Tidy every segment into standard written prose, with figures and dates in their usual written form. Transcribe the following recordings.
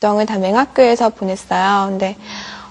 과정을 다 맹학교에서 보냈어요. 근데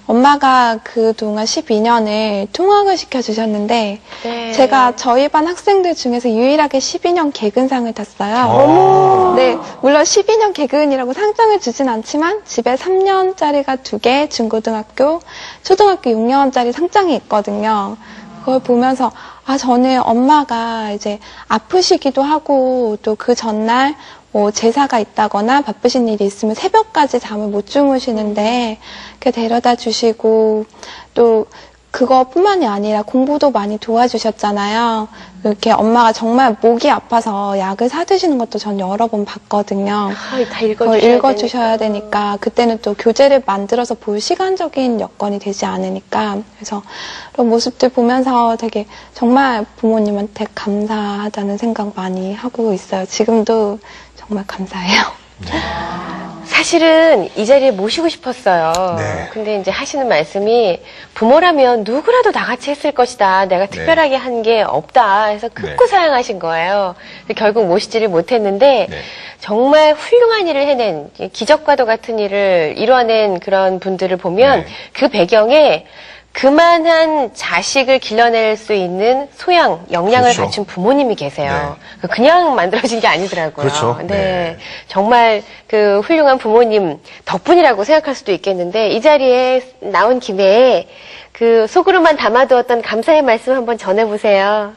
엄마가 그동안 12년을 통학을 시켜주셨는데 네. 제가 저희 반 학생들 중에서 유일하게 12년 개근상을 탔어요. 네, 물론 12년 개근이라고 상장을 주진 않지만 집에 3년짜리가 2개, 중고등학교, 초등학교 6년짜리 상장이 있거든요. 그걸 보면서 저는 엄마가 이제 아프시기도 하고 또 그 전날 뭐 제사가 있다거나 바쁘신 일이 있으면 새벽까지 잠을 못 주무시는데 이렇게 데려다 주시고 또 그거뿐만이 아니라 공부도 많이 도와주셨잖아요. 이렇게 엄마가 정말 목이 아파서 약을 사드시는 것도 전 여러 번 봤거든요. 다 읽어주셔야 되니까 그때는 또 교재를 만들어서 볼 시간적인 여건이 되지 않으니까 그래서 그런 모습들 보면서 되게 정말 부모님한테 감사하다는 생각 많이 하고 있어요. 지금도 정말 감사해요. 사실은 이 자리에 모시고 싶었어요. 네. 근데 이제 하시는 말씀이 부모라면 누구라도 나같이 했을 것이다. 내가 특별하게 한 게 없다. 해서 극구 사양하신 거예요. 결국 모시지를 못했는데 정말 훌륭한 일을 해낸 기적과도 같은 일을 이뤄낸 그런 분들을 보면 그 배경에 그만한 자식을 길러낼 수 있는 소양, 역량을 그렇죠. 갖춘 부모님이 계세요. 그냥 만들어진 게 아니더라고요. 그렇죠. 네. 정말 그 훌륭한 부모님 덕분이라고 생각할 수도 있겠는데 이 자리에 나온 김에 그 속으로만 담아두었던 감사의 말씀 한번 전해보세요.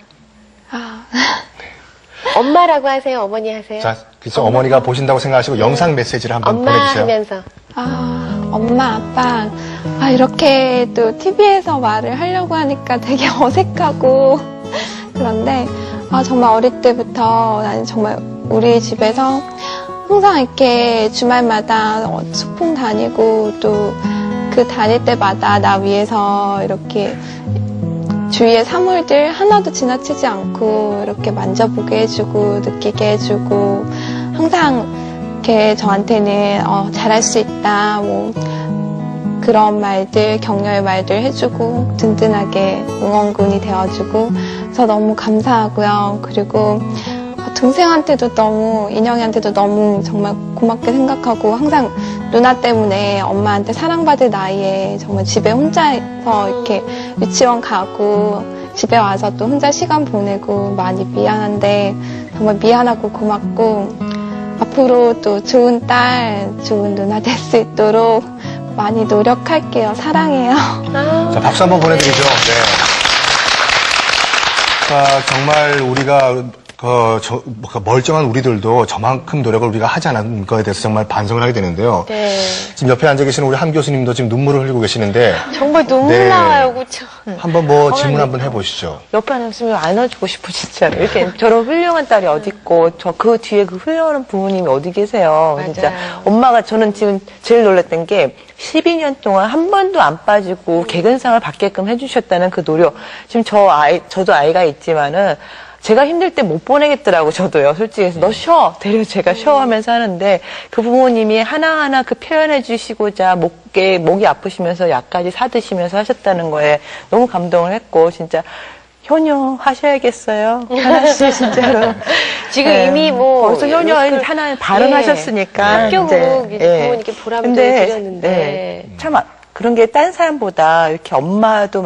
엄마라고 하세요? 어머니 하세요? 자, 그쵸. 어머니가 보신다고 생각하시고 영상 메시지를 한번 엄마 보내주세요. 하면서. 엄마, 아빠, 이렇게 또 TV에서 말을 하려고 하니까 되게 어색하고 그런데 정말 어릴 때부터 나는 정말 우리 집에서 항상 이렇게 주말마다 소풍 다니고 또 그 다닐 때마다 나 위해서 이렇게 주위의 사물들 하나도 지나치지 않고 이렇게 만져보게 해주고 느끼게 해주고 항상 이렇게 저한테는 잘할 수 있다 뭐 그런 말들 격려의 말들 해주고 든든하게 응원군이 되어주고 그래서 너무 감사하고요. 그리고 동생한테도 너무 인영이한테도 너무 정말 고맙게 생각하고 항상 누나 때문에 엄마한테 사랑받을 나이에 정말 집에 혼자서 이렇게 유치원 가고 집에 와서 또 혼자 시간 보내고 많이 미안한데 정말 미안하고 고맙고 앞으로 또 좋은 딸, 좋은 누나 될 수 있도록 많이 노력할게요. 사랑해요. 자, 박수 한번 보내드리죠. 네. 정말 우리가 멀쩡한 우리들도 저만큼 노력을 우리가 하지 않은 거에 대해서 정말 반성을 하게 되는데요. 지금 옆에 앉아 계시는 우리 함 교수님도 지금 눈물을 흘리고 계시는데 정말 눈물 나와요, 그렇죠? 한번 질문 한번 해보시죠. 옆에 앉으면 안아주고 싶어 진짜로. 이렇게 저런 훌륭한 딸이 어디 있고 그 뒤에 그 훌륭한 부모님이 어디 계세요. 맞아요. 진짜 엄마가 저는 지금 제일 놀랐던 게 12년 동안 한 번도 안 빠지고 개근상을 받게끔 해주셨다는 그 노력. 지금 저도 아이가 있지만은. 제가 힘들 때 못 보내겠더라고, 저도요. 솔직히. 너 쉬어. 제가 쉬어 하면서 하는데, 그 부모님이 하나하나 그 표현해 주시고자 목이 아프시면서 약까지 사드시면서 하셨다는 거에 너무 감동을 했고, 진짜, 효녀 하셔야겠어요. 하나씩, 진짜로. 지금 이미 벌써 효녀 하나 발언하셨으니까. 합격으로 부모님께 보람도 드렸는데. 참, 그런 게 딴 사람보다 이렇게 어머니도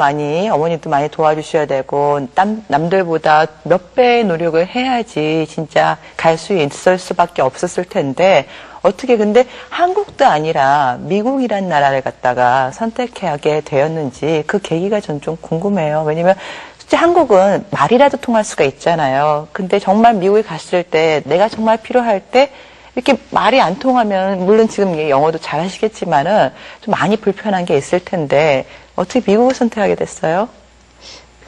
많이 도와주셔야 되고 남들보다 몇 배의 노력을 해야지 진짜 갈 수 있을 수밖에 없었을 텐데 어떻게 근데 한국도 아니라 미국이란 나라를 갖다가 선택하게 되었는지 그 계기가 전 좀 궁금해요. 왜냐면 솔직히 한국은 말이라도 통할 수가 있잖아요. 근데 정말 미국에 갔을 때 내가 정말 필요할 때 이렇게 말이 안 통하면 물론 지금 영어도 잘하시겠지만은 좀 많이 불편한 게 있을 텐데 어떻게 미국을 선택하게 됐어요?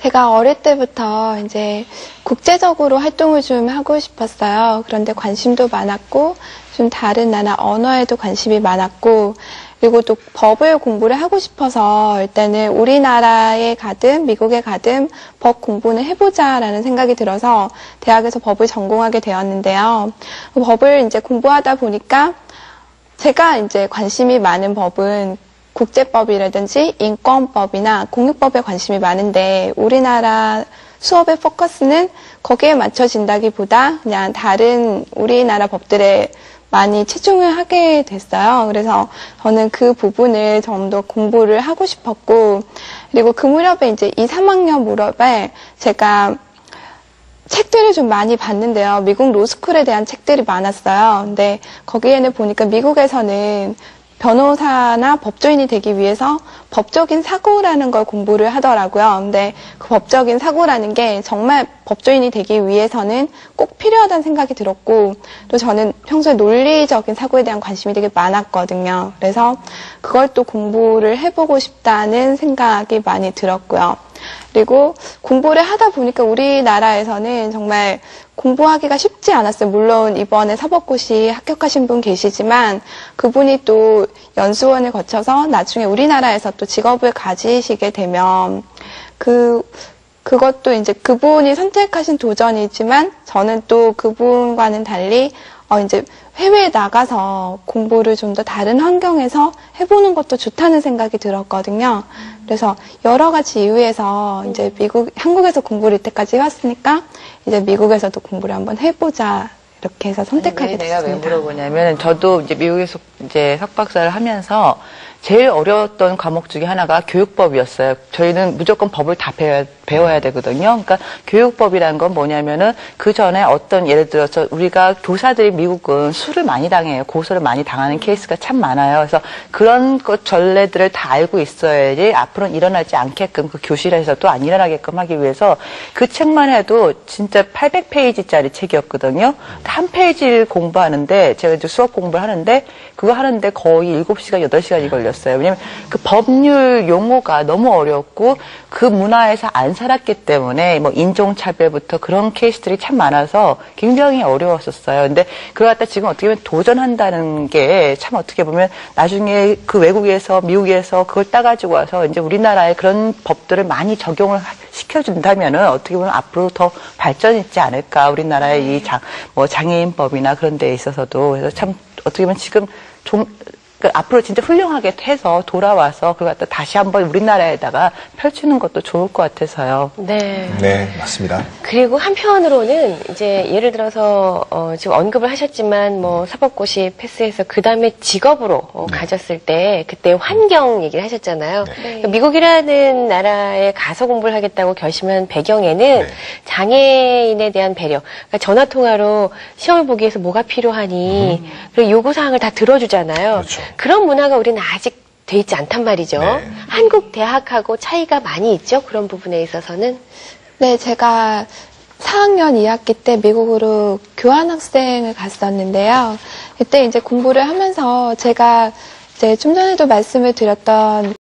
제가 어릴 때부터 이제 국제적으로 활동을 좀 하고 싶었어요. 그런데 관심도 많았고 좀 다른 나라 언어에도 관심이 많았고 그리고 또 법을 공부를 하고 싶어서 일단은 우리나라에 가든 미국에 가든 법 공부는 해보자라는 생각이 들어서 대학에서 법을 전공하게 되었는데요. 법을 이제 공부하다 보니까 제가 이제 관심이 많은 법은 국제법이라든지 인권법이나 공유법에 관심이 많은데 우리나라 수업의 포커스는 거기에 맞춰진다기보다 그냥 다른 우리나라 법들에 많이 치중을 하게 됐어요. 그래서 저는 그 부분을 좀 더 공부를 하고 싶었고, 그리고 그 무렵에 이제 2, 3학년 무렵에 제가 책들을 좀 많이 봤는데요. 미국 로스쿨에 대한 책들이 많았어요. 근데 거기에는 보니까 미국에서는 변호사나 법조인이 되기 위해서 법적인 사고라는 걸 공부를 하더라고요. 근데 그 법적인 사고라는 게 정말 법조인이 되기 위해서는 꼭 필요하다는 생각이 들었고, 또 저는 평소에 논리적인 사고에 대한 관심이 되게 많았거든요. 그래서 그걸 또 공부를 해보고 싶다는 생각이 많이 들었고요. 그리고 공부를 하다 보니까 우리나라에서는 정말 공부하기가 쉽지 않았어요. 물론 이번에 사법고시 합격하신 분 계시지만 그분이 또 연수원을 거쳐서 나중에 우리나라에서 또 직업을 가지시게 되면 그것도 이제 그분이 선택하신 도전이지만 저는 또 그분과는 달리 이제 해외에 나가서 공부를 좀 더 다른 환경에서 해보는 것도 좋다는 생각이 들었거든요. 그래서 여러 가지 이유에서 이제 한국에서 공부를 이때까지 해왔으니까 이제 미국에서도 공부를 한번 해보자. 이렇게 해서 선택하게 됐습니다. 내가 왜 물어보냐면 저도 이제 미국에서 이제 석박사를 하면서 제일 어려웠던 과목 중에 하나가 교육법이었어요. 저희는 무조건 법을 다 배워야 되거든요. 그러니까 교육법이라는 건 뭐냐면은 그 전에 어떤 예를 들어서 우리가 교사들이 미국은 수를 많이 당해요. 고소를 많이 당하는 케이스가 참 많아요. 그래서 그런 것 전례들을 다 알고 있어야지 앞으로는 일어나지 않게끔 그 교실에서도 안 일어나게끔 하기 위해서 그 책만 해도 진짜 800페이지짜리 책이었거든요. 한 페이지를 공부하는데 제가 이제 수업 공부를 하는데 그거 하는데 거의 7시간, 8시간이 걸렸어요. 왜냐면 그 법률 용어가 너무 어렵고 그 문화에서 안 살았기 때문에 뭐 인종차별부터 그런 케이스들이 참 많아서 굉장히 어려웠었어요. 근데 그걸 갖다 지금 어떻게 보면 도전한다는 게 참 어떻게 보면 나중에 그 외국에서 미국에서 그걸 따가지고 와서 이제 우리나라에 그런 법들을 많이 적용을 시켜준다면은 어떻게 보면 앞으로 더 발전있지 않을까. 우리나라의 이 장애인법이나 그런 데 있어서도. 그래서 참 어떻게 보면 지금 앞으로 진짜 훌륭하게 해서 돌아와서 그걸 갖다 다시 한번 우리나라에다가 펼치는 것도 좋을 것 같아서요. 네. 네, 맞습니다. 그리고 한편으로는 이제 예를 들어서 지금 언급을 하셨지만 뭐 사법고시 패스해서 그 다음에 직업으로 가졌을 때 그때 환경 얘기를 하셨잖아요. 네. 그러니까 미국이라는 나라에 가서 공부를 하겠다고 결심한 배경에는 장애인에 대한 배려. 그러니까 전화 통화로 시험을 보기 위해서 뭐가 필요하니 그리고 요구 사항을 다 들어주잖아요. 그렇죠. 그런 문화가 우리는 아직 돼 있지 않단 말이죠. 네. 한국 대학하고 차이가 많이 있죠? 그런 부분에 있어서는. 네, 제가 4학년 2학기 때 미국으로 교환학생을 갔었는데요. 그때 이제 공부를 하면서 제가 이제 좀 전에도 말씀을 드렸던